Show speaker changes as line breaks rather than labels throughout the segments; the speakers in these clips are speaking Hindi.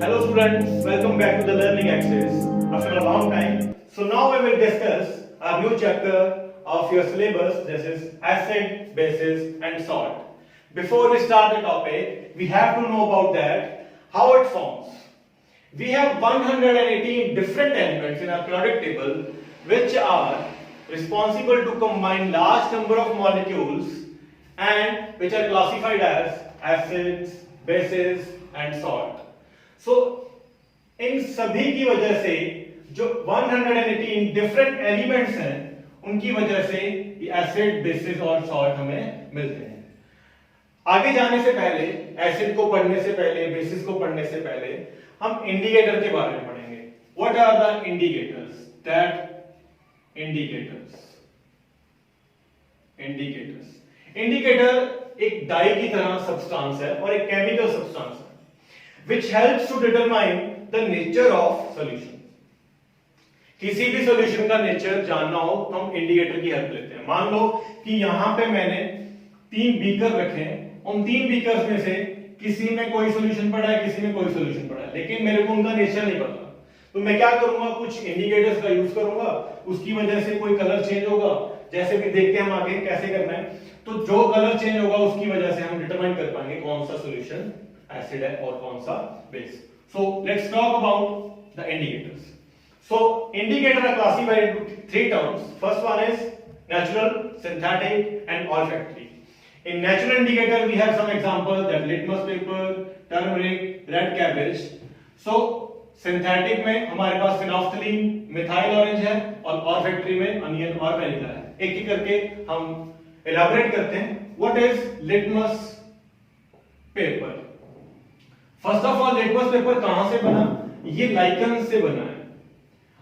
Hello students, welcome back to the learning axis after a long time. So now we will discuss a new chapter of your syllabus. This is acid, bases and salt. Before we start the topic, we have to know about that how it forms. We have 118 different elements in our periodic table which are responsible to combine large number of molecules and which are classified as acids, bases and salt. So इन सभी की वजह से जो 118 डिफरेंट एलिमेंट्स हैं उनकी वजह से एसिड, बेसिस और सॉल्ट हमें मिलते हैं। आगे जाने से पहले, एसिड को पढ़ने से पहले, बेसिस को पढ़ने से पहले हम इंडिकेटर के बारे में पढ़ेंगे। What are the indicators? Indicator एक डाई की तरह सब्सटेंस है और एक केमिकल सब्सटेंस है which helps to determine the nature of solution. किसी भी सॉल्यूशन का नेचर जानना हो तो हम इंडिकेटर की हेल्प लेते हैं। मान लो कि यहां पे मैंने 3 बीकर रखे हैं, उन 3 बीकर्स में से किसी में कोई सॉल्यूशन पड़ा है, किसी में कोई सॉल्यूशन पड़ा है, लेकिन मेरे को उनका नेचर नहीं पता, तो मैं क्या करूंगा, कुछ इंडिकेटर्स का यूज करूंगा, उसकी वजह से कोई कलर चेंज होगा, जैसे कि देखते हैं हम आगे कैसे करना है। तो जो कलर चेंज होगा उसकी वजह से हम डिटरमाइन कर पाएंगे कौन सा सॉल्यूशन एसिड है और कौन सा base. So let's talk about the indicators. So indicator are classified into 3 terms. First one is natural, synthetic and olfactory. In natural indicator we have some example that litmus paper, turmeric, red cabbage. So synthetic में हमारे पास phenolphthalein, methyl orange है और olfactory में onion और vanilla है। एक एक करके हम elaborate करते हैं। What is litmus paper? First of all litmus paper कहां से बना? ये लाइकेंस से बना है।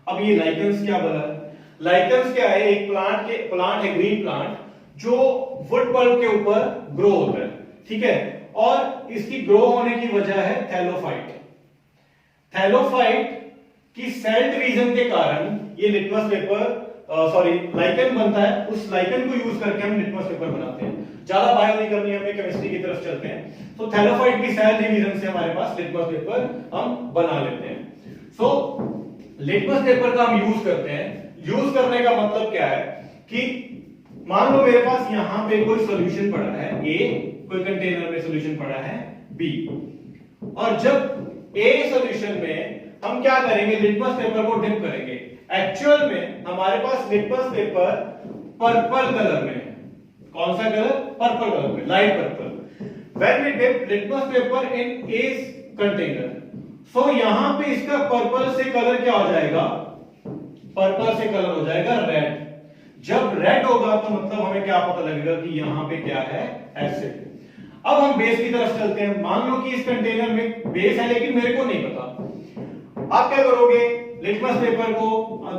अब ये लाइकेंस क्या बना है? लाइकेंस क्या है? एक प्लांट है, ग्रीन प्लांट, जो वुड पल्प के ऊपर ग्रो होता है, ठीक है, और इसकी ग्रो होने की वजह है थैलोफाइट। थैलोफाइट की सेल डिवीजन के कारण ये लिटमस पेपर लाइकेन बनता है। उस लाइकेन को यूज करके हम लिटमस पेपर बनाते हैं। ज्यादा बायो नहीं करनी, हमें केमिस्ट्री की तरफ चलते हैं। तो थैलोफाइट की सेल डिवीजन से हमारे पास लिटमस पेपर हम बना लेते हैं। सो लिटमस पेपर का हम यूज करते हैं। यूज करने का मतलब क्या है कि मान लो मेरे पास यहां पे कोई सॉल्यूशन पड़ा है ए, कोई कंटेनर में सॉल्यूशन पड़ा है बी, और जब ए सॉल्यूशन में हम क्या करेंगे, लिटमस पेपर को डिप करेंगे। एक्चुअल में हमारे पास लिटमस पेपर पर्पल कलर में है। कौन सा कलर? पर्पल कलर में, light purple. When we dip litmus paper in A container, so यहां पे इसका पर्पल से कलर क्या हो जाएगा? पर्पल से कलर हो जाएगा रेड। जब रेड होगा तो मतलब हमें क्या पता लगेगा कि यहां पे क्या है? एसिड। अब हम बेस की तरफ चलते हैं। मान लो कि इस कंटेनर में बेस है लेकिन मेरे को नहीं पता। आप क्या करोगे? लिटमस पेपर को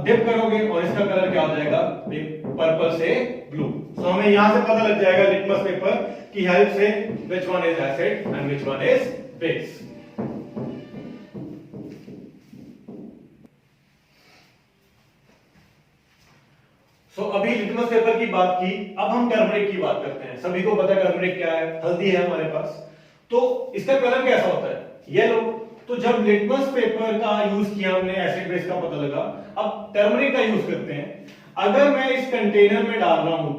डिप करोगे और इसका कलर क्या हो जाएगा? पर्पल से ब्लू। सो हमें यहां से पता लग जाएगा लिटमस पेपर की हेल्प से which one is acid and which one is base. सो अभी लिटमस पेपर की बात की, अब हम टर्मरिक की बात करते हैं। सभी को पता है टर्मरिक क्या है, हल्दी है हमारे पास। तो इसका कलर कैसा होता है? येलो। तो जब लिटमस पेपर का यूज किया हमने, एसिड बेस का पता लगा, अब टर्मरिक का यूज करते हैं। अगर मैं इस कंटेनर में डाल रहा हूं,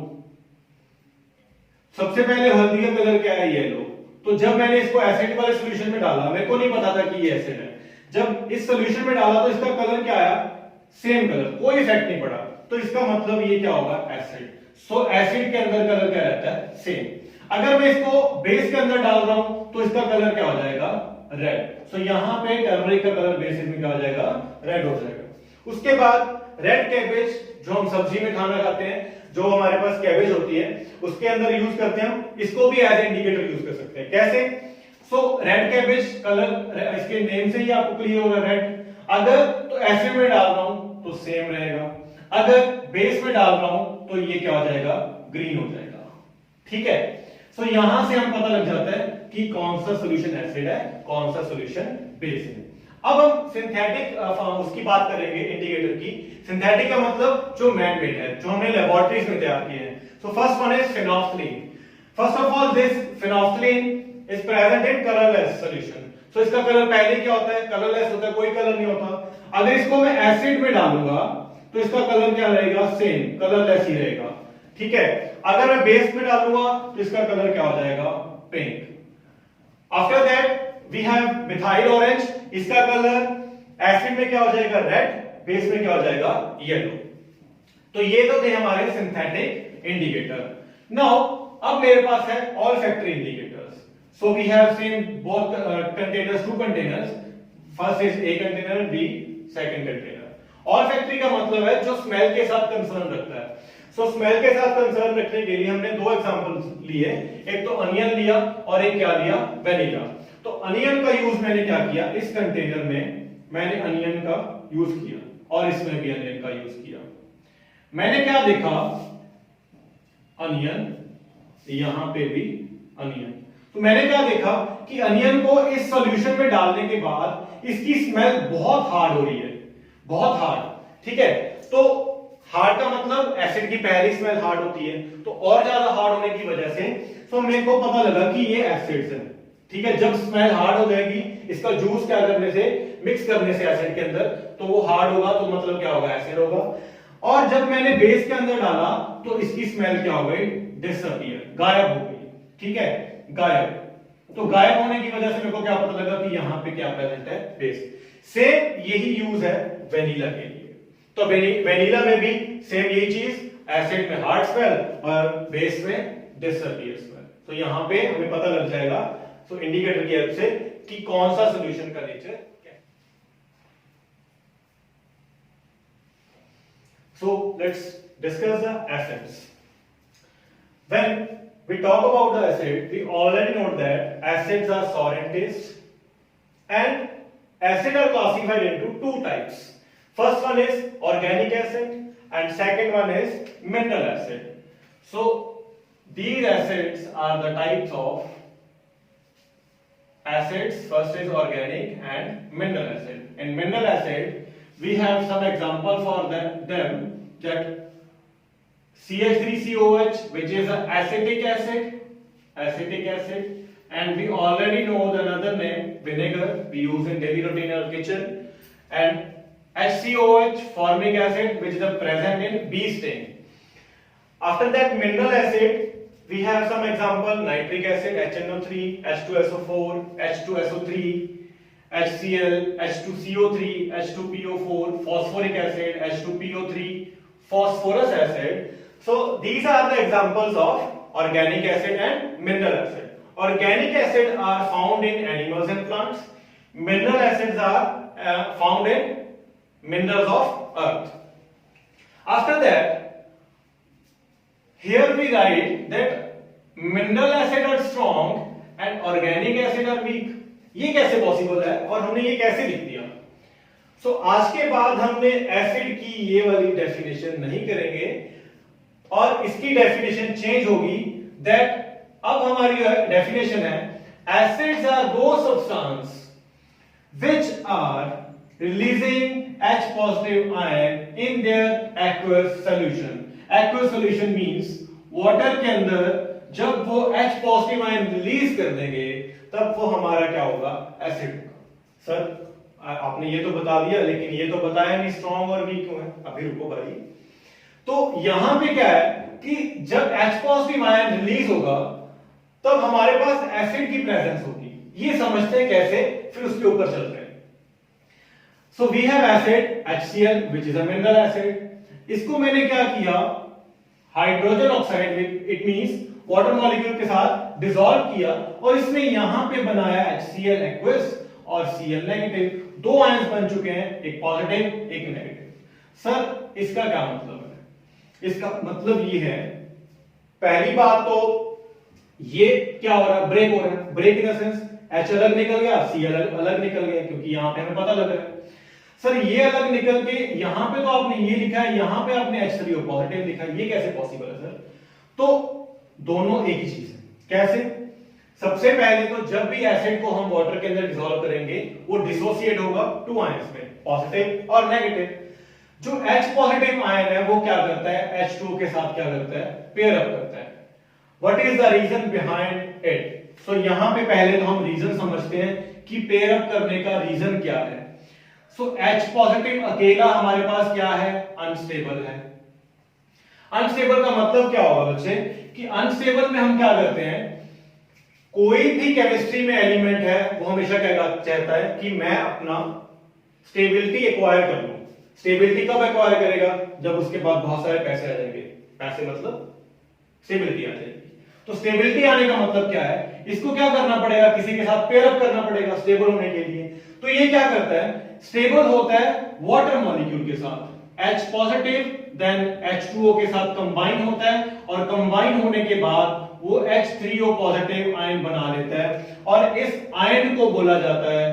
सबसे पहले हल्दी का कलर क्या है? येलो। तो जब मैंने इसको एसिड वाले सॉल्यूशन में डाला, मेरे को नहीं पता था कि ये एसिड है। जब इस सॉल्यूशन में डाला तो इसका कलर क्या आया? सेम कलर, कोई इफेक्ट नहीं पड़ा। तो इसका मतलब ये क्या होगा? एसिड। सो एसिड के अंदर कलर क्या रहता है? सेम। अगर मैं इसको बेस के अंदर डाल रहा हूं तो इसका कलर क्या हो जाएगा? रेड। सो यहां पे टर्मरिक का कलर बेसिस में क्या हो जाएगा? रेड हो जाएगा। उसके बाद रेड कैबेज, जो हम सब्जी में खाना खाते हैं, जो हमारे पास कैबेज होती है, उसके अंदर यूज करते हैं हम। इसको भी एज इंडिकेटर यूज कर सकते हैं। कैसे? सो रेड कैबेज कलर, इसके नेम से ही आपको क्लियर होगा, रेड। अगर तो एसिड में डाल रहा हूं तो सेम रहेगा, अगर बेस में डाल रहा हूं तो ये क्या हो जाएगा? ग्रीन हो जाएगा। ठीक है। सो यहां से हम पता लग जाता है कि कौन सा सॉल्यूशन एसिड है, कौन सा सॉल्यूशन बेस है। अब हम सिंथेटिक उसकी बात करेंगे, इंडिकेटर की। सिंथेटिक का मतलब जो मैन मेड है, जो हमने लेबोरेटरीज में तैयार किए हैं। So first one is phenolphthalein. First of all, this phenolphthalein is present in colorless solution. सो इसका कलर पहले क्या होता है, कलरलेस होता है, कोई कलर नहीं होता। अगर इसको मैं एसिड में डालूंगा तो इसका कलर क्या रहेगा, सेम कलरलेस ही रहेगा, ठीक है। अगर मैं बेस में डालूंगा तो इसका कलर क्या हो जाएगा, pink. After that we have methyl orange, इसका कलर एसिड में क्या हो जाएगा, रेड, बेस में क्या हो जाएगा, येलो। तो ये तो थे हमारे सिंथेटिक इंडिकेटर। नाउ अब मेरे पास है olfactory indicators. So we have seen both containers, two containers, first is A container, B second container. Olfactory का मतलब है जो स्मेल के साथ कंसर्न रखता है। सो स्मेल के साथ कंसर्न रखने के लिए हमने दो एग्जांपल्स लिए, एक तो अनियन लिया और एक क्या लिया, वेनिला। तो अनियन का यूज मैंने क्या किया, इस कंटेनर में मैंने अनियन का यूज किया और इसमें भी अनियन का यूज किया। मैंने क्या देखा, अनियन, यहां पे भी अनियन। तो मैंने क्या देखा कि अनियन को इस सॉल्यूशन में डालने के बाद इसकी स्मेल बहुत हार्ड हो रही है, बहुत हार्ड, ठीक है। तो हार्ड का मतलब एसिड की पहली स्मेल हार्ड होती है, तो और ज्यादा हार्ड होने की वजह से तो मेरे को पता लगा कि ये एसिड्स है, ठीक है। जब स्मेल हार्ड हो जाएगी, इसका जूस क्या करने से, मिक्स करने से एसिड के अंदर, तो वो हार्ड होगा, तो मतलब क्या होगा, एसिड होगा। और जब मैंने बेस के अंदर डाला तो इसकी स्मेल क्या हो गई, डिसअपीयर, गायब हो गई, ठीक है, गायब। तो गायब होने की वजह से मेरे को क्या पता लगा कि यहां पे क्या प्रेजेंट है, बेस। सेम यही यूज है वेनिला के लिए। तो वेनिला में भी सेम यही चीज, एसिड में हार्ड स्मेल और बेस में डिसअपीयर स्मेल। तो यहां पे हमें पता लग जाएगा तो इंडिकेटर की हेल्प से कि कौन सा सॉल्यूशन का नेचर क्या है। So let's discuss the acids. When we talk about the acid, we already know that acids are sour in taste, and acids are classified into two types. First one is organic acid, and second one is mineral acid. So these acids are the types of acids. First is organic and mineral acid. In mineral acid, we have some example for them that CH3COH, which is an acetic acid, and we already know the another name, vinegar, we use in daily routine in our kitchen, and HCOH, formic acid, which is present in bee sting. After that, mineral acid, we have some example, nitric acid, HNO3, H2SO4, H2SO3, HCl, H2CO3, H2PO4, phosphoric acid, H2PO3, phosphorus acid. So these are the examples of organic acid and mineral acid. Organic acid are found in animals and plants. Mineral acids are found in minerals of earth. After that, here we write that mineral acid are strong and organic acid are weak. ये कैसे पॉसिबल है और हमने ये कैसे लिख दिया? सो आज के बाद हमने एसिड की ये वाली डेफिनेशन नहीं करेंगे और इसकी डेफिनेशन चेंज होगी। दैट अब हमारी डेफिनेशन है, एसिड्स आर दो substance which are releasing H positive ion in their aqueous solution. Aqueous solution means water के अंदर जब वो H पॉजिटिव आयन रिलीज कर देंगे तब वो हमारा क्या होगा, एसिड होगा। सर आपने ये तो बता दिया, लेकिन ये तो बताया नहीं स्ट्रॉन्ग और वीक क्यों है। अभी रुको भाई, तो यहां पे क्या है कि जब H पॉजिटिव आयन रिलीज होगा तब हमारे पास एसिड की प्रेजेंस होगी। ये समझते हैं कैसे, फिर उसके ऊपर चलते हैं। So we have acid HCl which is a mineral acid। इसको मैंने क्या किया, hydrogen oxide, it means water molecule के साथ डिसॉल्व किया और इसमें यहां पे बनाया HCl एक्वस और Cl नेगेटिव। दो आयंस बन चुके हैं, एक पॉजिटिव एक नेगेटिव। सर इसका क्या मतलब है? इसका मतलब ये है, पहली बात तो ये क्या हो रहा है, ब्रेक हो रहा है। Break in the sense H अलग निकल गया, Cl अलग निकल गया, क्योंकि यहां पे हमें पता लग रहा है। सर ये अलग निकल के यहां पे तो आपने ये लिखा है, यहां पे आपने H3O पॉजिटिव लिखा है, ये कैसे पॉसिबल है सर? तो दोनों एक ही चीज है। कैसे? सबसे पहले तो जब भी एसिड को हम वाटर के अंदर डिसॉल्व करेंगे वो डिसोसिएट होगा टू आयंस में, पॉजिटिव और नेगेटिव। जो H पॉजिटिव आयन है वो क्या करता है, H2O के साथ क्या करता है, पेयर अप करता है। What is the reason behind it? So यहां पे पहले तो हम रीजन समझते हैं कि पेयर अप करने का रीजन क्या है। सो H पॉजिटिव अकेला हमारे पास क्या है, अनस्टेबल है। अनस्टेबल का मतलब क्या होगा बच्चे, कि अनस्टेबल में हम क्या करते हैं, कोई भी केमिस्ट्री में एलिमेंट है वो हमेशा क्या चाहता है कि मैं अपना स्टेबिलिटी एक्वायर कर लूं। स्टेबिलिटी कब एक्वायर करेगा, जब उसके बाद बहुत सारे पैसे आ जाएंगे। पैसे मतलब स्टेबिलिटी आ जाएगी। तो स्टेबिलिटी आने का मतलब क्या है, इसको क्या करना पड़ेगा, किसी के साथ पेयर अप करना पड़ेगा स्टेबल होने के लिए। तो ये क्या करता है, स्टेबल होता है वाटर मॉलिक्यूल के साथ, H पॉजिटिव देन H2O के साथ कंबाइन होता है, और कंबाइन होने के बाद वो H3O पॉजिटिव आयन बना लेता है, और इस आयन को बोला जाता है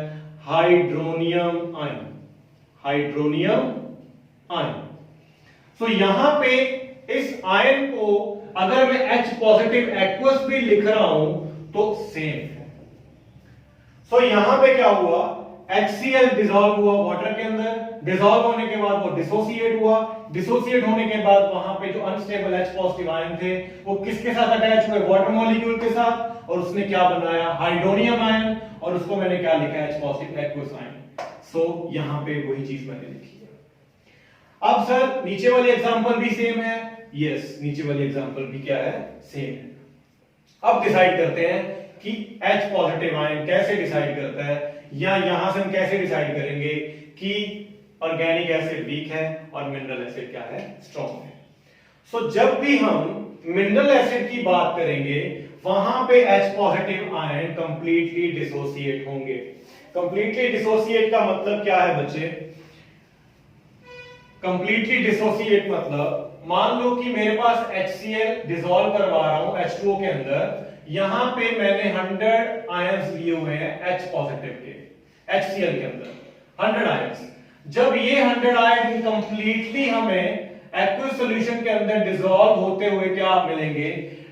हाइड्रोनियम आयन। Hydronium ion. तो यहां पे इस आयन को अगर मैं H पॉजिटिव एक्वस भी लिख रहा हूं तो सेम है। सो यहां पे क्या हुआ, HCl डिसॉल्व हुआ वाटर के अंदर, डिसॉल्व होने के बाद वो डिसोसिएट हुआ, डिसोसिएट होने के बाद वहां पे जो अनस्टेबल H पॉजिटिव आयन थे वो किसके साथ अटैच हुए, वाटर मॉलिक्यूल के साथ, और उसने क्या बनाया, हाइड्रोनियम आयन, और उसको मैंने क्या लिखा, H पॉजिटिव एक्वस आयन। सो यहां पे वही चीज मैंने लिखी है। अब सर नीचे वाली एग्जांपल भी सेम है, यस नीचे वाली एग्जांपल भी क्या है, सेम है। अब डिसाइड करते हैं कि H पॉजिटिव आयन कैसे डिसाइड करता है, या यहां से हम कैसे डिसाइड करेंगे कि ऑर्गेनिक एसिड वीक है और मिनरल एसिड क्या है, स्ट्रॉन्ग है। सो जब भी हम मिनरल एसिड की बात करेंगे वहां पे H positive ion completely dissociate होंगे। कंप्लीटली डिसोसिएट का मतलब क्या है बच्चे, कंप्लीटली डिसोसिएट मतलब मान लो कि मेरे पास HCl डिसॉल्व करवा रहा हूं H2O के अंदर, यहां पे मैंने 100 आयंस लिए हुए हैं H पॉजिटिव के, HCl के अंदर 100 आयंस। जब ये 100 आयन कंप्लीटली हमें एक्वस सॉल्यूशन के अंदर डिसॉल्व होते हुए क्या मिलेंगे,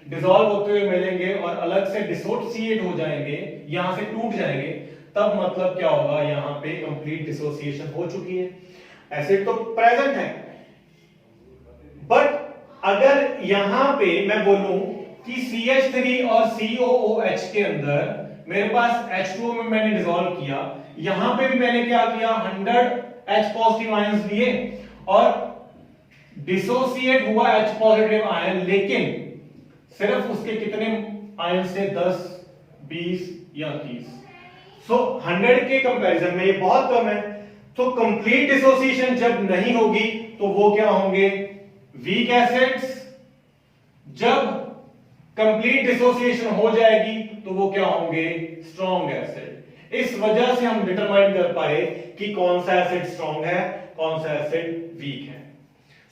डिसॉल्व होते हुए मिलेंगे और अलग से डिसोसिएट हो जाएंगे, यहां से टूट जाएंगे, तब मतलब क्या होगा, यहां पे कंप्लीट डिसोसिएशन हो चुकी है, एसिड तो प्रेजेंट है। बट अगर यहां पे मैं बोलूं कि CH3 और COOH के अंदर मेरे पास H2O में मैंने डिसॉल्व किया, यहां पे भी मैंने क्या किया, 100 H पॉजिटिव आयंस लिए और डिसोसिएट हुआ H पॉजिटिव आयन, लेकिन सिर्फ उसके कितने आयन से, 10, 20 या 30। सो 100 के कंपैरिजन में ये बहुत कम है। तो कंप्लीट डिसोसिएशन जब नहीं होगी तो वो क्या होंगे, वीक एसिड्स। जब कंप्लीट डिसोसिएशन हो जाएगी तो वो क्या होंगे, स्ट्रॉन्ग एसिड। इस वजह से हम डिटरमाइन कर पाए कि कौन सा एसिड स्ट्रॉन्ग है, कौन सा एसिड वीक है।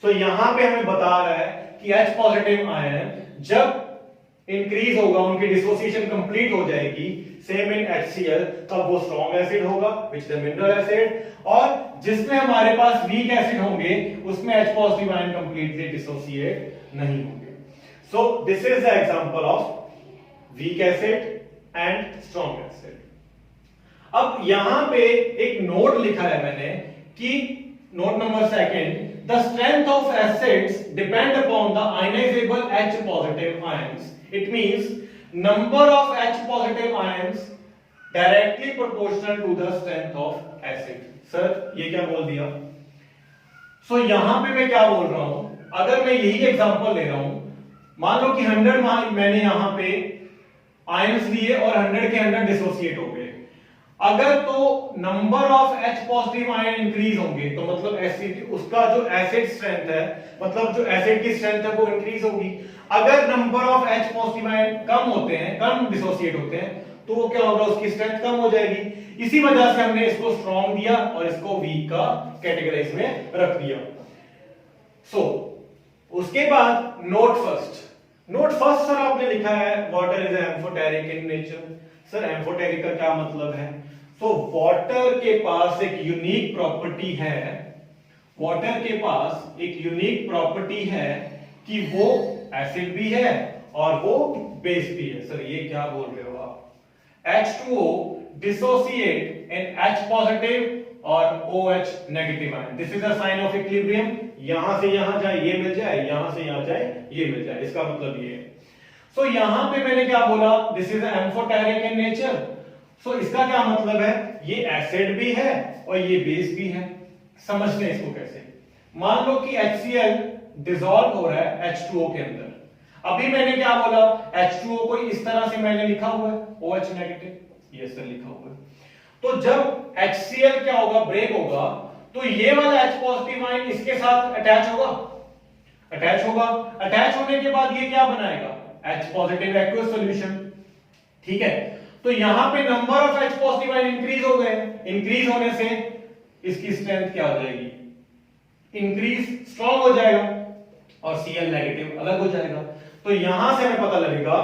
सो यहां पे हमें बता रहा है कि H पॉजिटिव आयन जब इंक्रीज होगा, उनकी डिसोसिएशन कंप्लीट हो जाएगी, सेम इन HCl, तब वो स्ट्रॉन्ग एसिड होगा विच द मिनरल एसिड, और जिसमें हमारे पास वीक एसिड होंगे उसमें H positive ion completely dissociate नहीं होंगे। सो this is the example of weak acid and strong acid. अब यहां पे एक नोट लिखा है मैंने कि note number 2, the strength of acids depend upon the ionizable H positive ions. It means number of H positive ions directly proportional to the strength of acid. Sir ये क्या बोल दिया? सो यहां पे मैं क्या बोल रहा हूं, अगर मैं यही एग्जांपल ले रहा हूं, मान लो कि 100 मैंने यहां पे आयंस लिए और 100 के 100 डिसोसिएट हो गए। अगर तो number of H positive ion increase होंगे तो मतलब एसिड, उसका जो एसिड स्ट्रेंथ है, मतलब जो एसिड की स्ट्रेंथ है वो इंक्रीज होगी। अगर number of H positive ion कम होते हैं, कम डिसोसिएट होते हैं, तो वो क्या होगा, उसकी स्ट्रेंथ कम हो जाएगी। इसी वजह से हमने इसको स्ट्रॉन्ग दिया और इसको वीक का कैटेगराइज में रख दिया। सो उसके बाद नोट फर्स्ट सर आपने लिखा है water is amphoteric in nature. Sir amphoteric का क्या मतलब है? सो वाटर के पास एक यूनिक प्रॉपर्टी है, वाटर के पास एक यूनिक प्रॉपर्टी है कि वो एसिड भी है और वो बेस भी है। सर ये क्या बोल रहे हो आप? H2O dissociate in H positive और OH negative ion. This is a sign of equilibrium. यहां से यहां जाए ये मिल जाए, यहां से यहां जाए ये मिल जाए, इसका मतलब ये है। सो यहां पे मैंने क्या बोला, this is amphoteric in nature. So इसका क्या मतलब है, ये एसिड भी है और ये बेस भी है। समझते हैं इसको कैसे। मान लो कि HCl डिसॉल्व हो रहा है H2O के अंदर। अभी मैंने क्या बोला, H2O को इस तरह से मैंने लिखा हुआ है OH नेगेटिव, ये सर लिखा हुआ है। तो जब HCl क्या होगा, ब्रेक होगा, तो ये वाला H पॉजिटिव आयन इसके साथ अटैच होगा, अटैच होगा। अटैच होने के बाद ये क्या बनाएगा, H पॉजिटिव एक्वस सॉल्यूशन। ठीक है, तो यहां पे number of H positive ion increase हो गए। इंक्रीज होने से इसकी स्ट्रेंथ क्या हो जाएगी, इंक्रीज, स्ट्रॉन्ग हो जाएगा, और Cl नेगेटिव अलग हो जाएगा। तो यहां से हमें पता लगेगा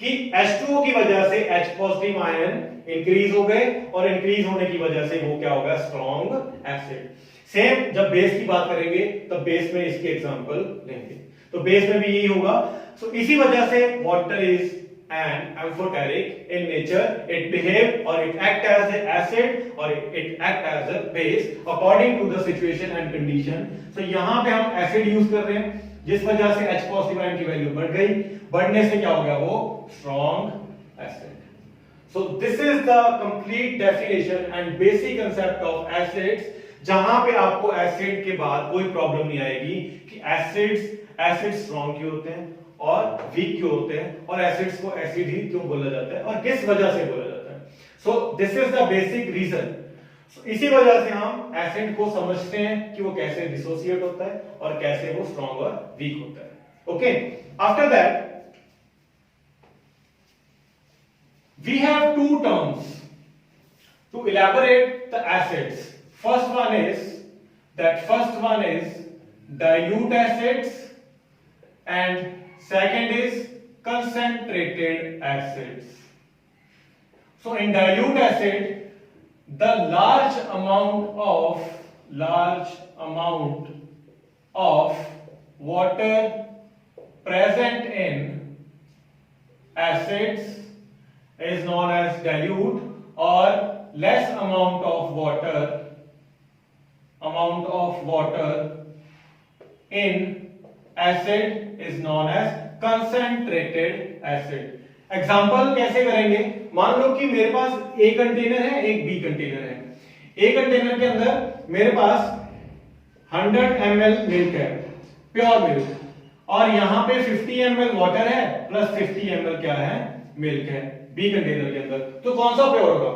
कि H2O की वजह से H पॉजिटिव आयन इंक्रीज हो गए, और इंक्रीज होने की वजह से वो क्या होगा, स्ट्रॉन्ग एसिड। सेम जब बेस की बात करेंगे तब बेस में इसके एग्जांपल लेंगे, तो बेस में भी यही होगा। सो इसी वजह से water is an amphoteric in nature. It behave or it act as an acid or it act as a base according to the situation and condition. So यहाँ पे हम acid use कर रहे हैं, जिस वजह से H पॉजिटिव आयन की वैल्यू बढ़ गई, बढ़ने से क्या हो गया, वो strong acid. So this is the complete definition and basic concept of acids, जहां पे आपको एसिड के बाद कोई प्रॉब्लम नहीं आएगी कि एसिड स्ट्रॉन्ग क्यों होते हैं और वीक क्यों होते हैं, और एसिड्स को एसिड ही क्यों बोला जाता है और किस वजह से बोला जाता है। So this is the basic reason. इसी वजह से हम एसिड को समझते हैं कि वो कैसे डिसोसिएट होता है और कैसे वो स्ट्रॉन्ग और वीक होता है। Okay, after that we have two terms to elaborate the acids. First one is dilute acids and second is concentrated acids. So in dilute acid, the large amount of water present in acids is known as dilute, or less amount of water in acid is known as concentrated acid. Example कैसे करेंगे, मान लो कि मेरे पास ए कंटेनर है, एक बी कंटेनर है। ए कंटेनर के अंदर मेरे पास 100 ml मिल्क है, प्योर मिल्क, और यहां पे 50 ml वाटर है प्लस 50 ml क्या है, मिल्क है बी कंटेनर के अंदर। तो कौन सा प्योर होगा,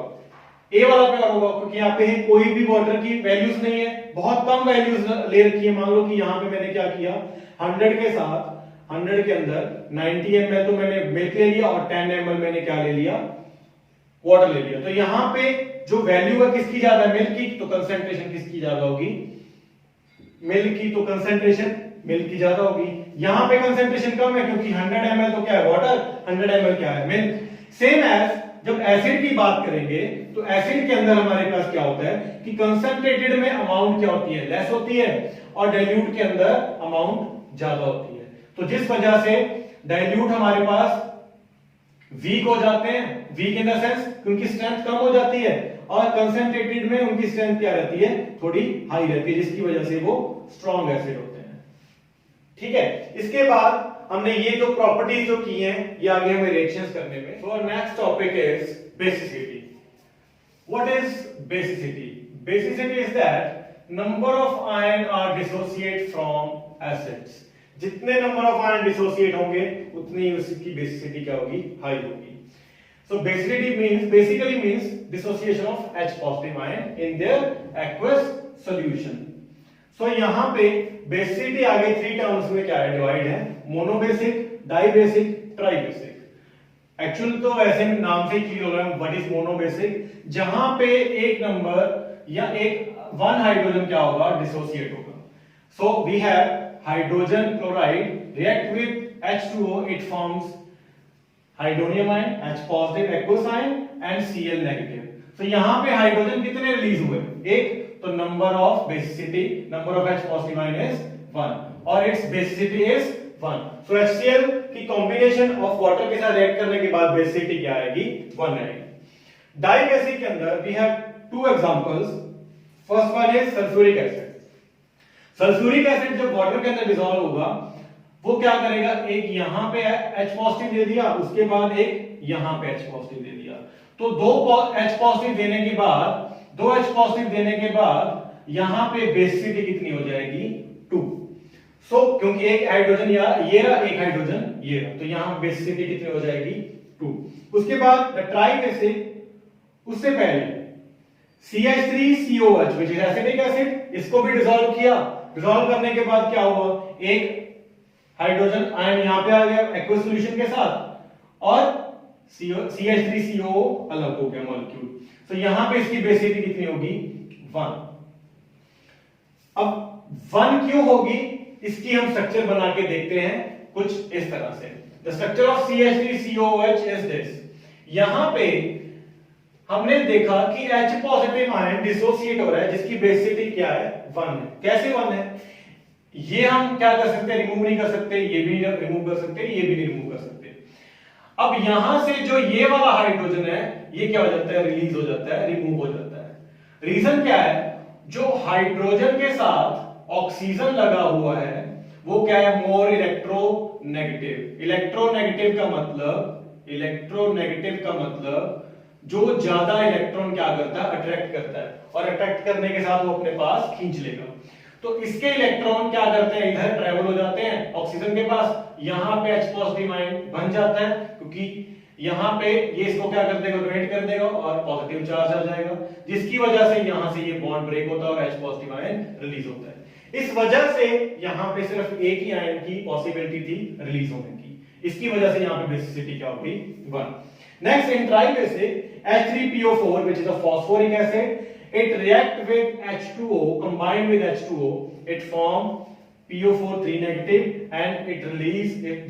ए वाला प्योर होगा, क्योंकि यहाँ पे कोई भी वाटर की वैल्यूज नहीं है, बहुत कम वैल्यूज ले रखी है। मान लो कि यहाँ पे मैंने क्या किया, 100 के साथ 100 के अंदर 90 ml तो मैंने मिल्क ले लिया और 10 ml मैंने क्या ले लिया, वाटर ले लिया। तो यहाँ पे जो वैल्यू है किसकी ज्यादा है, मिल्क की, तो कंसेंट्रेशन किसकी ज्यादा होगी, मिल्क की, तो कंसेंट्रेशन मिल्क की ज्यादा होगी। यहाँ पे कंसेंट्रेशन कम है क्योंकि 100 ml तो क्या है, वाटर, 100 ml क्या है, मिल्क। सेम एज जब एसिड की बात करेंगे तो एसिड के अंदर हमारे पास क्या होता है कि कंसंट्रेटेड में अमाउंट क्या होती है, लेस होती है, और डाइल्यूट के अंदर अमाउंट ज्यादा होती है। तो जिस वजह से डाइल्यूट हमारे पास वीक हो जाते हैं, वीक इन द सेंस क्योंकि स्ट्रेंथ कम हो जाती है, और कंसंट्रेटेड में उनकी स्ट्रेंथ क्या रहती है, थोड़ी हाई रहती है, जिसकी वजह से वो स्ट्रॉन्ग एसिड होते हैं। ठीक है, इसके बाद हमने ये जो प्रॉपर्टीज जो की हैं ये आगे हमें रिएक्शंस करने में। So next topic is basicity. What is basicity? Basicity is that number of ion are dissociate from acids. जितने नंबर ऑफ आयन डिसोसिएट होंगे उतनी उसकी बेसिसिटी क्या होगी, हाई होगी। So basicity means basically means dissociation of H positive ion in their aqueous solution. So यहां पे बेसिसिटी आगे 3 टर्म्स में क्या है, डिवाइड है, मोनोबेसिक, डाइबेसिक, ट्राइबेसिक। एक्चुअल तो ऐसे नाम से क्लियर हो रहा है व्हाट इज मोनोबेसिक, जहां पे एक नंबर या वन हाइड्रोजन क्या होगा, डिसोसिएट होगा। So we have hydrogen chloride react with H2O, it forms hydronium ion, H positive aqueous ion and Cl negative. So यहां पे हाइड्रोजन कितने रिलीज हुए, एक, तो number of basicity, number of H positive ion is 1 और its basicity is 1। So HCl की कॉम्बिनेशन ऑफ वाटर के साथ रिएक्ट करने के बाद बेसिसिटी क्या आएगी, 1 आएगी। डाइबेसिक के अंदर we have 2 examples. First one is sulphuric acid. Sulphuric acid जब वाटर के अंदर डिसॉल्व होगा वो क्या करेगा, एक यहां पे H पॉजिटिव दे दिया, उसके बाद एक यहां पे H पॉजिटिव दे दिया, तो H पॉजिटिव देने के बाद यहां पे बेसिसिटी कितनी हो जाएगी 2। क्योंकि एक हाइड्रोजन या ये रहा, एक हाइड्रोजन ये रहा, तो यहां बेसिसिटी कितनी हो जाएगी 2। उसके बाद ट्राई बेसिक, उससे पहले CH3COH which is acidic acid, इसको भी डिसॉल्व किया। डिसॉल्व करने के बाद क्या हुआ, एक हाइड्रोजन आयन यहां पे आ गया एक्वस सॉल्यूशन के साथ और CH3CO अलग हो गया मॉलिक्यूल। तो यहां पे इसकी बेसिसिटी कितनी होगी 1। अब 1 क्यों होगी, इसकी हम स्ट्रक्चर बना के देखते हैं कुछ इस तरह से। The structure of CH3COOH is this. यहां पे हमने देखा कि H पॉजिटिव आयन डिसोसिएट हो रहा है जिसकी बेसिसिटी क्या है 1 है। कैसे 1 है, ये हम क्या कर सकते हैं, रिमूव नहीं कर सकते, ये भी नहीं रिमूव कर सकते, ये भी नहीं रिमूव कर सकते। अब यहां से जो ये वाला हाइड्रोजन है ये क्या हो जाता है, रिलीज हो जाता है, रिमूव हो जाता है। रीजन क्या है, जो हाइड्रोजन के साथ ऑक्सीजन लगा हुआ है वो क्या है, मोर इलेक्ट्रोनेगेटिव। इलेक्ट्रोनेगेटिव का मतलब जो ज्यादा इलेक्ट्रॉन क्या करता है, अट्रैक्ट करता है, और अट्रैक्ट करने के साथ वो अपने पास खींच लेगा। तो इसके इलेक्ट्रॉन क्या करते हैं, इधर ट्रेवल हो जाते हैं ऑक्सीजन के पास, यहां पे H पॉजिटिव आयन बन जाता है क्योंकि यहां पे ये इसको क्या कर देगा, डोनेट कर देगा और पॉजिटिव चार्ज आ जाएगा, जिसकी वजह से यहां से ये बॉन्ड ब्रेक होता है और H पॉजिटिव आयन रिलीज होता है। इस वजह से यहां पे सिर्फ एक ही आयन की पॉसिबिलिटी थी रिलीज होने की, इसकी वजह से यहां पे बेसिसिटी क्या हो गई 1। Next, in tribasic H3PO4, which is a phosphoric acid, it react with H2O, combined with H2O, it form PO4 3 negative and it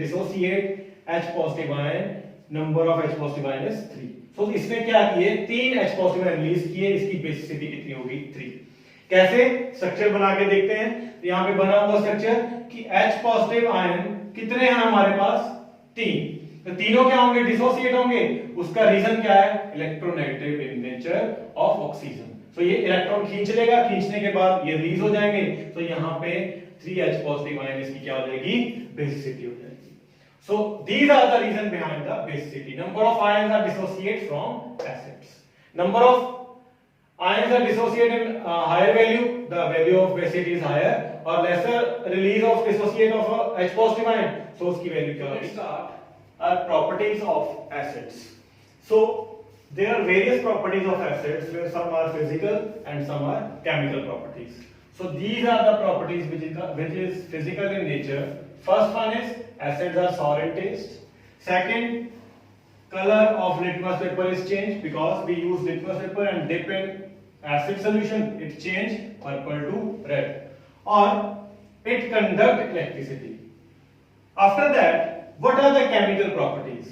dissociate H positive ion. Number of H positive ion is 3. So इसने क्या किए, 3 H positive ion रिलीज किए, इसकी बेसिसिटी कितनी होगी 3। कैसे, स्ट्रक्चर बना के देखते हैं। तो यहाँ पे बना हुआ स्ट्रक्चर कि H पॉजिटिव आयन कितने हैं हमारे पास, 3। तो तीनों क्या होंगे, डिसोसिएट होंगे। उसका रीजन क्या है, electronegative in nature of oxygen. तो ये इलेक्ट्रॉन खींच लेगा, खींचने के बाद ये रिलीज हो जाएंगे, तो यहाँ पे 3H पॉजिटिव आयन इसकी क्या हो जाएगी, बेसिसिटी हो जाएगी। So these are the reason behind the basicity. Number of ions are dissociate from acids. Number of ions are dissociate in higher value, the value of basicity is higher, or lesser release of dissociate of H positive ion, so उसकी value क्या होगी। Start are properties of acids. So there are various properties of acids, where some are physical and some are chemical properties. So these are the properties which is physical in nature. First one is acids are sour in taste. Second, color of litmus paper is changed because we use litmus paper and dip in acid solution, it change purple to red, or it conduct electricity. After that, what are the chemical properties?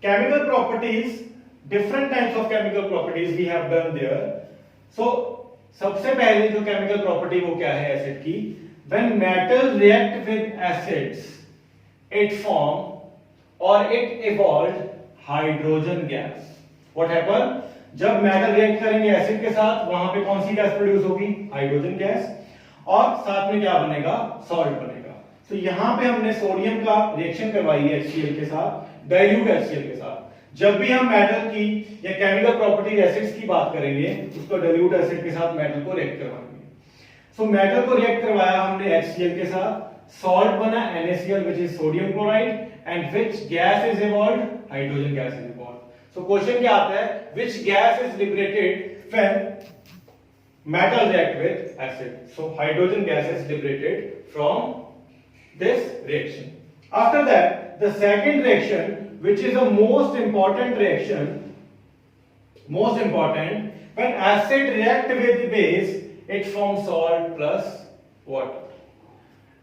Chemical properties, different types of chemical properties we have done there. So सबसे पहले जो chemical property वो क्या है acid की, when metal react with acids, it form or it evolved hydrogen gas. What happen? जब मेटल रिएक्ट करेंगे एसिड के साथ, वहां पे कौन सी गैस प्रोड्यूस होगी, हाइड्रोजन गैस, और साथ में क्या बनेगा, सॉल्ट बनेगा। तो यहां पे हमने सोडियम का रिएक्शन करवाई है HCl के साथ, डाइल्यूट HCl के साथ। जब भी हम मेटल की या केमिकल प्रॉपर्टीज एसिड्स की बात करेंगे, उसको डाइल्यूट एसिड के साथ मेटल को रिएक्ट करवाएंगे। सो मेटल को रिएक्ट करवाया हमने HCl के साथ, सॉल्ट बना NaCl which is sodium chloride, and which gas is evolved, hydrogen gas is evolved. So question क्या आता है, which gas is liberated when metal react with acid? So hydrogen gas is liberated from this reaction. After that, the second reaction, which is the most important reaction, when acid react with base, it forms salt plus water.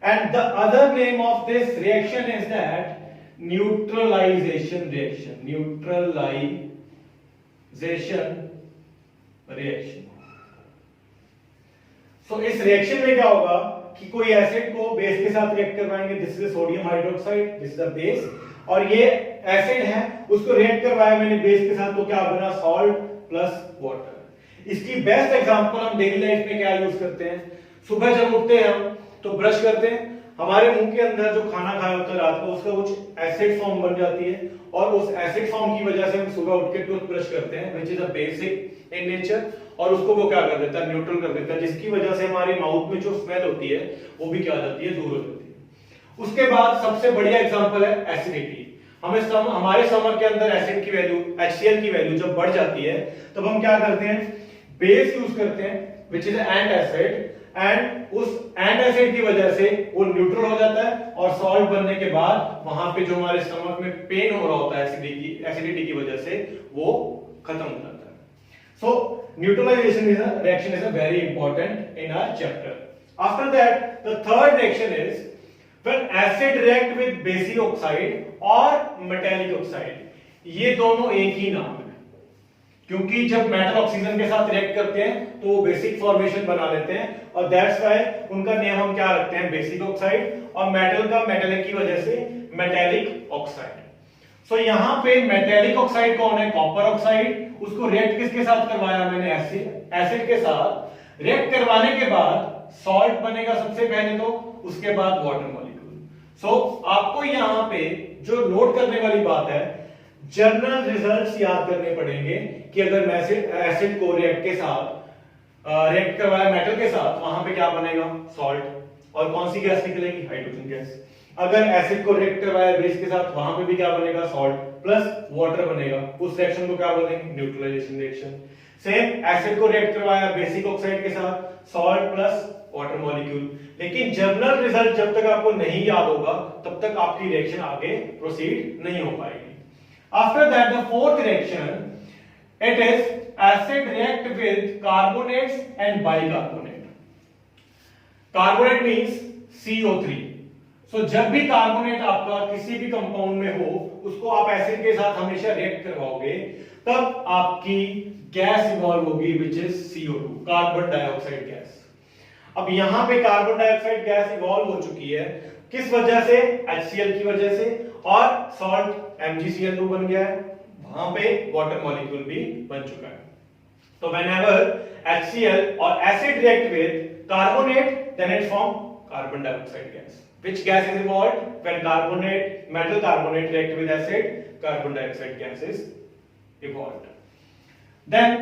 And the other name of this reaction is that neutralization reaction. So इस रिएक्शन में क्या होगा कि कोई एसिड को बेस के साथ रिएक्ट करवाएंगे, this is sodium hydroxide, this is the base, और ये एसिड है, उसको रिएक्ट करवाया मैंने बेस के साथ, तो क्या बना, सॉल्ट प्लस वाटर। इसकी बेस्ट एग्जांपल हम डेली लाइफ में क्या यूज करते हैं, सुबह जब उठते हैं हम तो ब्रश करते हैं, हमारे मुंह के अंदर जो खाना खाया होता है रात को, उसका कुछ एसिड फॉर्म बन जाती है और उस एसिड फॉर्म की वजह से हम सुबह उठ के टूथब्रश करते हैं, which is a basic in nature, और उसको वो क्या कर देता है, न्यूट्रल कर देता है, जिसकी वजह से हमारे माउथ में जो स्मेल होती है वो भी क्या हो जाती है, दूर हो जाती है। उसके बाद सबसे बढ़िया एग्जांपल है एसिडिटी। हमारे स्टमक के अंदर एसिड की वैल्यू, HCl की वैल्यू जब बढ़ जाती है तब हम क्या करते हैं, बेस यूज करते हैं which is ant acid, and उस एंट एसिड की वजह से वो न्यूट्रल हो जाता है और सॉल्ट बनने के बाद वहां पे जो हमारे स्टमक में पेन हो रहा होता है एसिडिटी की वजह से, वो खत्म हो जाता है। So neutralisation is a reaction is a very important in our chapter. After that the third reaction is when acid react with basic oxide और metallic oxide, ये दोनों एक ही नाम है, क्योंकि जब मेटल ऑक्सीजन के साथ रिएक्ट करते हैं तो वो बेसिक फॉर्मेशन बना लेते हैं, और दैट्स व्हाई उनका नेम हम क्या रखते हैं, बेसिक ऑक्साइड, और मेटल का मेटेलिक की वजह से मेटेलिक ऑक्साइड। सो यहां पे मेटेलिक ऑक्साइड कौन है, कॉपर ऑक्साइड। उसको रिएक्ट किसके साथ करवाया मैंने, एसिड के साथ। रिएक्ट करवाने के बाद सॉल्ट बनेगा सबसे पहले, तो उसके बाद वाटर मॉलिक्यूल। सो आपको यहां पे जो नोट करने वाली बात है, जर्नल रिजल्ट्स याद करने पड़ेंगे कि अगर मैं एसिड को रिएक्ट के साथ रिएक्ट करवाया मेटल के साथ, वहां पे क्या बनेगा, सॉल्ट, और कौन सी गैस निकलेगी, हाइड्रोजन गैस। अगर एसिड को रिएक्ट करवाया बेस के साथ, वहां पे भी क्या बनेगा, सॉल्ट प्लस वाटर बनेगा। उस रिएक्शन को क्या बोलेंगे, न्यूट्रलाइजेशन रिएक्शन। सेम एसिड को रिएक्ट करवाया बेसिक ऑक्साइड के साथ, सॉल्ट प्लस वाटर मॉलिक्यूल। लेकिन जर्नल रिजल्ट जब तक आपको नहीं याद होगा तब तक आपकी रिएक्शन आगे प्रोसीड नहीं हो पाएगी। After that the fourth reaction, it is acid react with carbonates and bicarbonate. Carbonate means CO3। सो जब भी कार्बोनेट आपका किसी भी कंपाउंड में हो, उसको आप एसिड के साथ हमेशा रिएक्ट करवाओगे, तब आपकी गैस इवॉल्व होगी which is CO2, carbon dioxide gas. अब यहां पे कार्बन डाइऑक्साइड गैस इवॉल्व हो चुकी है, किस वजह से, HCl की वजह से, और सॉल्ट MgCl2 बन गया है, वहां पे वाटर मॉलिक्यूल भी बन चुका है। तो whenever HCl और acid react with carbonate, then it form carbon dioxide gas. Which gas is evolved when metal carbonate react with acid? Carbon dioxide gas is evolved. Then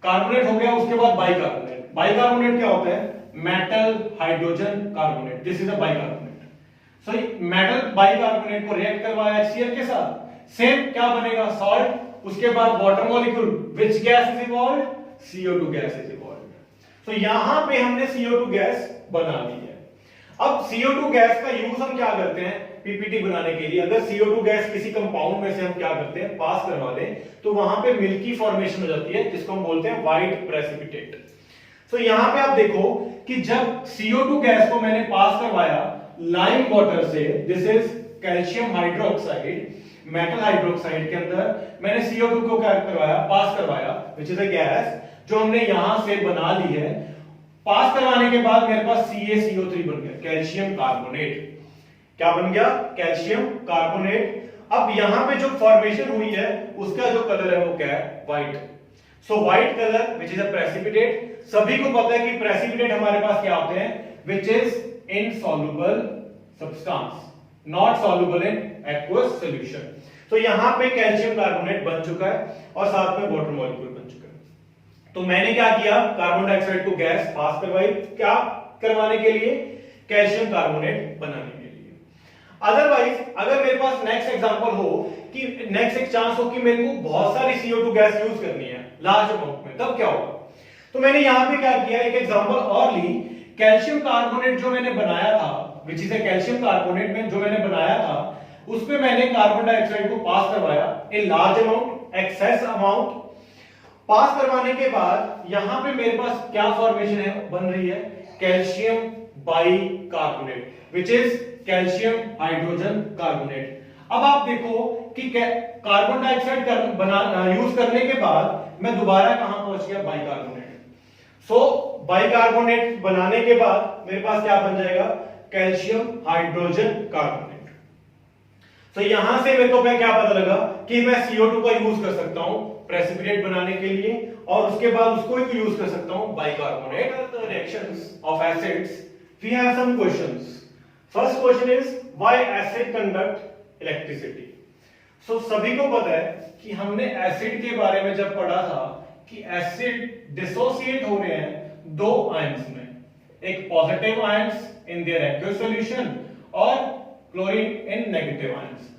carbonate हो गया, उसके बाद बाइकार्बोनेट। बाइकार्बोनेट क्या होता है, metal hydrogen carbonate, this is a bicarbonate. So metal bicarbonate को रिएक्ट करवाया HCl के साथ, सेम क्या बनेगा, सॉल्ट, उसके बाद water molecule, which gas is evolved, CO2 gas is evolved. So यहां पे हमने CO2 गैस बना ली है। अब CO2 गैस का यूज हम क्या करते हैं, पीपीटी बनाने के लिए। अगर CO2 गैस किसी कंपाउंड में से हम क्या करते हैं, पास करवा दें, तो वहां पे मिल्की फॉर्मेशन हो जाती है, जिसको हम बोलते हैं व्हाइट प्रेसिपिटेट। सो यहां पे आप देखो कि जब CO2 गैस को मैंने पास करवाया लाइम वाटर से, this is calcium hydroxide, metal hydroxide के अंदर मैंने CO2 को क्या करवाया, पास करवाया, विच इज अ गैस जो हमने यहां से बना ली है। पास करवाने के बाद मेरे पास CaCO3 बन गया, कैल्शियम कार्बोनेट। क्या बन गया, कैल्शियम कार्बोनेट। अब यहां पे जो फॉर्मेशन हुई है उसका जो कलर है वो क्या है, white. So white colour which is a precipitate. सभी को पता है कि प्रेसिपिटेट हमारे पास क्या होते हैं, which is insoluble substance, not soluble in aqueous solution. तो यहां पे कैल्शियम कार्बोनेट बन चुका है और साथ में वाटर मॉलिक्यूल बन चुका है। तो मैंने क्या किया, कार्बन डाइऑक्साइड को गैस पास करवाई, क्या करवाने के लिए, कैल्शियम कार्बोनेट बनाने के लिए। अदरवाइज अगर मेरे पास नेक्स्ट एग्जांपल हो कि नेक्स्ट एक चांस हो कि मेरे को बहुत सारी CO2 गैस यूज करनी है लार्ज अमाउंट में, तब क्या होगा। तो मैंने यहां पे क्या किया, एक एग्जांपल और ली, कैल्शियम कार्बोनेट जो मैंने बनाया था, which is a calcium carbonate में जो मैंने बनाया था, उसपे मैंने कार्बन डाइऑक्साइड को पास करवाया a large amount, excess amount. Pass करवाने के बाद यहां पे मेरे पास क्या फॉर्मेशन है, बन रही है calcium bicarbonate, which is calcium hydrogen carbonate. अब आप देखो कि कार्बन डाइऑक्साइड यूज करने के बाद मैं दोबारा कहां पहुंच गया, बाइकार्बोनेट। सो बाइकार्बोनेट बनाने के बाद मेरे पास क्या बन जाएगा, कैल्शियम हाइड्रोजन कार्बोनेट। तो यहां से मेरे को क्या पता लगा कि मैं CO2 का यूज कर सकता हूं प्रेसिपिटेट बनाने के लिए, और उसके बाद उसको ही यूज कर सकता हूं bicarbonate. The reactions of acids, we have some questions. First question is why acid conduct electricity. So सभी को पता है कि हमने एसिड के बारे में जब पढ़ा था कि एसिड डिसोसिएट हो रहे हैं दो आयंस में, एक positive ions in their aqueous solution और chlorine in negative ions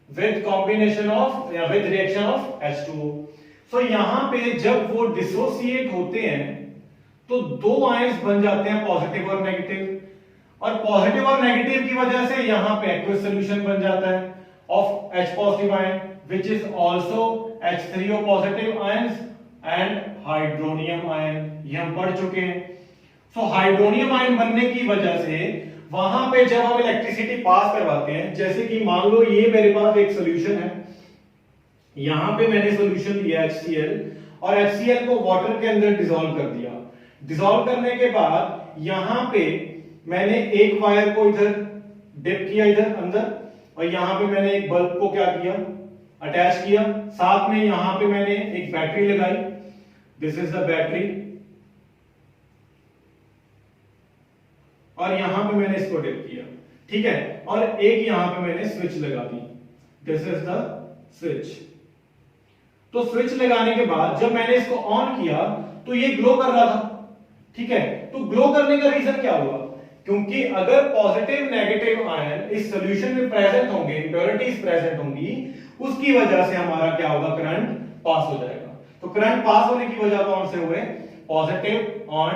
with combination of या with reaction of H2O। So यहां पे जब वो डिसोसिएट होते हैं तो दो आयंस बन जाते हैं पॉजिटिव और नेगेटिव, और पॉजिटिव और नेगेटिव की वजह से यहां पे एक्वस सॉल्यूशन बन जाता है of H positive ion which is also H3O positive ions and hydronium ion, ये हम पढ़ चुके हैं। सो हाइड्रोनियम आयन बनने की वजह से वहां पे जब हम इलेक्ट्रिसिटी पास करवाते हैं, जैसे कि मान लो ये मेरे पास एक सॉल्यूशन है, यहां पे मैंने सॉल्यूशन लिया HCl और HCl को वाटर के अंदर डिसॉल्व कर दिया। डिसॉल्व करने के बाद यहां पे मैंने एक वायर को इधर डिप किया इधर अंदर, और यहां पे मैंने एक बल्ब को क्या किया, अटैच किया, साथ में यहां पे मैंने एक बैटरी लगाई, दिस इज द बैटरी, और यहां पे मैंने इसको डिप किया, ठीक है, और एक यहां पे मैंने स्विच लगा दी, दिस इज द स्विच। तो स्विच लगाने के बाद जब मैंने इसको ऑन किया तो ये ग्लो कर रहा था, ठीक है। तो ग्लो करने का रीजन क्या हुआ, क्योंकि अगर पॉजिटिव नेगेटिव आयन इस सॉल्यूशन में प्रेजेंट होंगे, इंप्योरिटीज प्रेजेंट होंगी, उसकी वजह से हमारा क्या होगा, करंट पास हो जाएगा। तो करंट पास होने की वजह कौन से हुए, पॉजिटिव और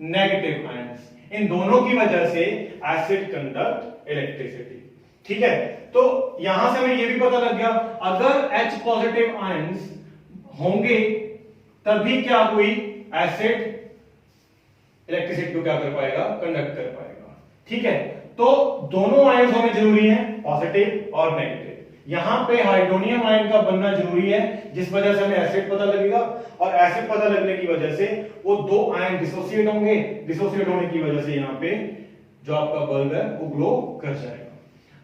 नेगेटिव आयंस, इन दोनों की वजह से एसिड कंडक्ट इलेक्ट्रिसिटी, ठीक है। तो यहां से हमें यह भी पता लग गया अगर H पॉजिटिव आयंस होंगे तभी क्या कोई एसिड इलेक्ट्रिसिटी को क्या कर पाएगा, कंडक्ट कर पाएगा, ठीक है। तो दोनों आयंस होने जरूरी हैं, पॉजिटिव और नेगेटिव। यहां पे हाइड्रोनियम आयन का बनना जरूरी है, जिस वजह से हमें एसिड पता लगेगा, और एसिड पता लगने की वजह से वो दो आयन डिसोसिएट होंगे, डिसोसिएट होने की वजह से यहां पे जो आपका बल्ब है वो ग्लो कर जाएगा।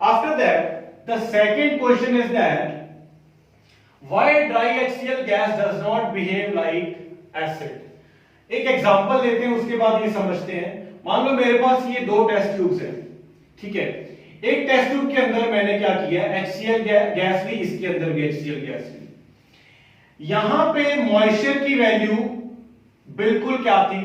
After that the second question is that why dry HCl gas does not behave like acid. एक एग्जांपल लेते हैं, उसके बाद ये समझते हैं। मान लो मेरे पास ये दो टेस्ट ट्यूब्स हैं, ठीक है। एक टेस्ट ट्यूब के अंदर मैंने क्या किया, HCl गैस ली, इसके अंदर भी HCl गैस ली। यहां पे मॉइस्चर की वैल्यू बिल्कुल क्या थी,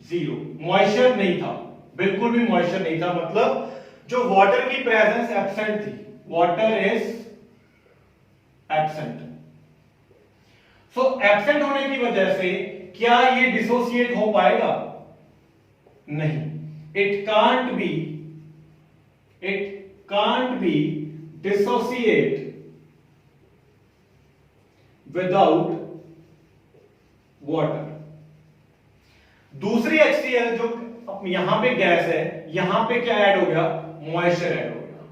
0, मॉइस्चर नहीं था, बिल्कुल भी मॉइस्चर नहीं था, मतलब जो वाटर की प्रेजेंस एब्सेंट थी, water is absent. So absent होने की वजह से क्या ये डिसोसिएट हो पाएगा, नहीं, it can't be dissociate without water. दूसरी HCl जो यहां पे गैस है, यहां पे क्या ऐड हो गया, मॉइस्चर ऐड हो गया।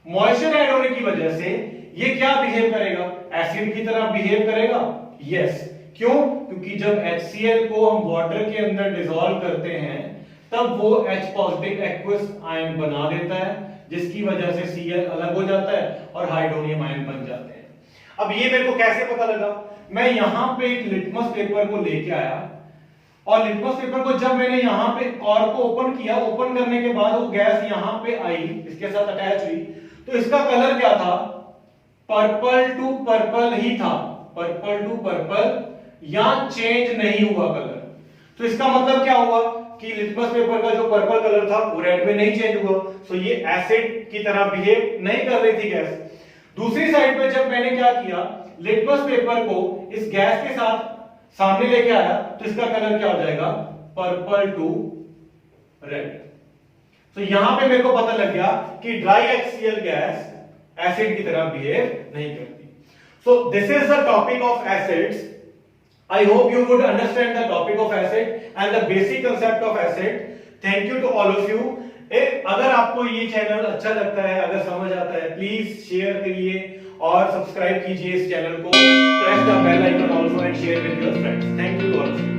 मॉइस्चर ऐड होने की वजह से ये क्या बिहेव करेगा, एसिड की तरह बिहेव करेगा, यस। क्यों, क्योंकि जब HCl को हम वाटर के अंदर डिसॉल्व करते हैं तब वो H पॉजिटिव एक्वस आयन बना देता है, जिसकी वजह से Cl अलग हो जाता है और हाइड्रोनियम आयन बन जाते हैं। अब ये मेरे को कैसे पता लगा, मैं यहां पे एक लिटमस पेपर को लेके आया, और लिटमस पेपर को जब मैंने यहां पे कॉर्क को ओपन किया, ओपन करने के बाद वो गैस यहां पे आई, इसके साथ अटैच हुई, तो इसका कलर क्या था, पर्पल टू पर्पल ही था, पर्पल टू पर्पल, यहां चेंज नहीं हुआ कलर। तो इसका मतलब क्या हुआ कि लिटमस पेपर का जो पर्पल कलर था वो रेड में नहीं चेंज हुआ। सो ये एसिड की तरह बिहेव नहीं कर रही थी गैस। दूसरी साइड पे जब मैंने क्या किया, लिटमस पेपर को इस गैस के साथ सामने लेके आया, तो इसका कलर क्या हो जाएगा, पर्पल टू रेड। तो यहां पे मेरे को पता लग गया कि ड्राई HCl गैस एसिड की तरह बिहेव नहीं करती। सो this is the topic of acids. I hope you would understand the topic of acid and the basic concept of acid. Thank you to all of you. अगर आपको ये चैनल अच्छा लगता है, अगर समझ आता है, प्लीज शेयर करिए और सब्सक्राइब कीजिए इस चैनल को. Press the bell icon also and share with your friends. Thank you to all of you.